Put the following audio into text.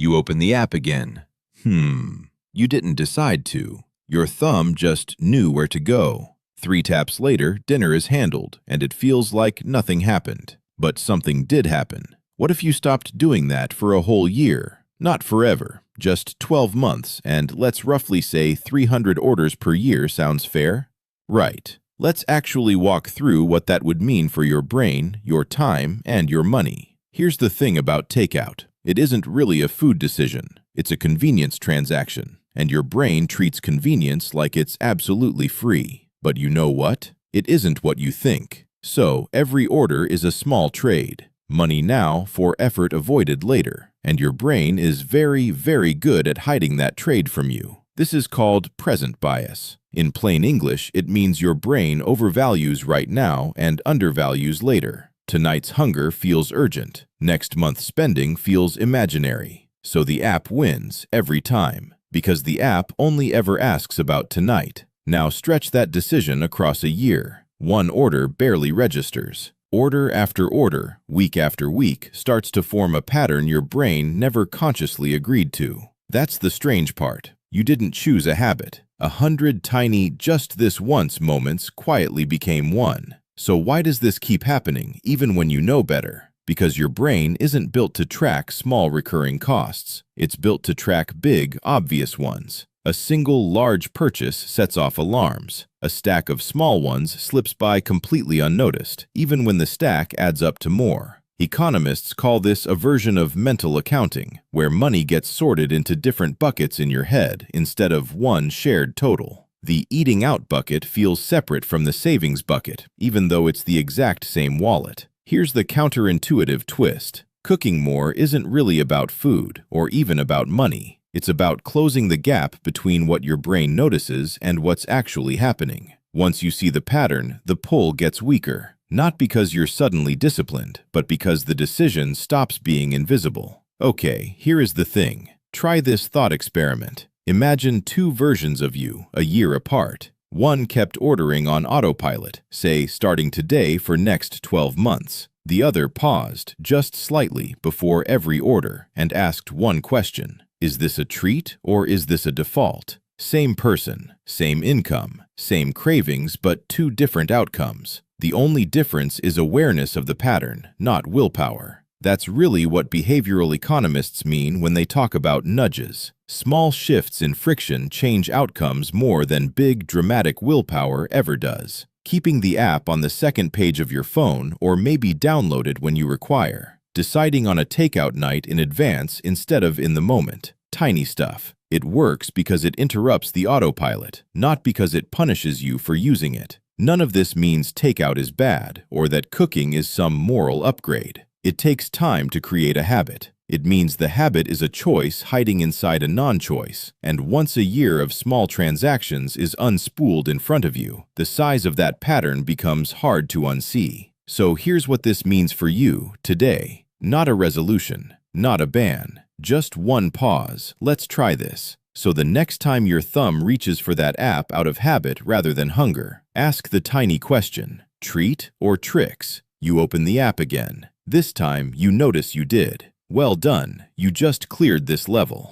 You open the app again. You didn't decide to. Your thumb just knew where to go. 3 taps later, dinner is handled, and it feels like nothing happened. But something did happen. What if you stopped doing that for a whole year? Not forever, just 12 months, and let's roughly say 300 orders per year sounds fair? Right. Let's actually walk through what that would mean for your brain, your time, and your money. Here's the thing about takeout. It isn't really a food decision. It's a convenience transaction, and your brain treats convenience like it's absolutely free. But you know what? It isn't what you think. So, every order is a small trade. Money now for effort avoided later. And your brain is very, very good at hiding that trade from you. This is called present bias. In plain English, it means your brain overvalues right now and undervalues later. Tonight's hunger feels urgent. Next month's spending feels imaginary. So the app wins every time, because the app only ever asks about tonight. Now stretch that decision across a year. One order barely registers. Order after order, week after week, starts to form a pattern your brain never consciously agreed to. That's the strange part. You didn't choose a habit. 100 tiny just this once moments quietly became one. So why does this keep happening, even when you know better? Because your brain isn't built to track small recurring costs. It's built to track big, obvious ones. A single large purchase sets off alarms. A stack of small ones slips by completely unnoticed, even when the stack adds up to more. Economists call this a version of mental accounting, where money gets sorted into different buckets in your head instead of one shared total. The eating out bucket feels separate from the savings bucket, even though it's the exact same wallet. Here's the counterintuitive twist. Cooking more isn't really about food, or even about money. It's about closing the gap between what your brain notices and what's actually happening. Once you see the pattern, the pull gets weaker. Not because you're suddenly disciplined, but because the decision stops being invisible. Okay, here is the thing. Try this thought experiment. Imagine 2 versions of you, a year apart. One kept ordering on autopilot, say starting today for next 12 months. The other paused, just slightly, before every order and asked one question. Is this a treat or is this a default? Same person, same income, same cravings, but 2 different outcomes. The only difference is awareness of the pattern, not willpower. That's really what behavioral economists mean when they talk about nudges. Small shifts in friction change outcomes more than big, dramatic willpower ever does. Keeping the app on the second page of your phone or maybe download it when you require. Deciding on a takeout night in advance instead of in the moment. Tiny stuff. It works because it interrupts the autopilot, not because it punishes you for using it. None of this means takeout is bad or that cooking is some moral upgrade. It takes time to create a habit. It means the habit is a choice hiding inside a non-choice, and once a year of small transactions is unspooled in front of you, the size of that pattern becomes hard to unsee. So here's what this means for you today. Not a resolution, not a ban, just one pause. Let's try this. So the next time your thumb reaches for that app out of habit rather than hunger, ask the tiny question, treat or tricks? You open the app again. This time, you notice you did. Well done, you just cleared this level.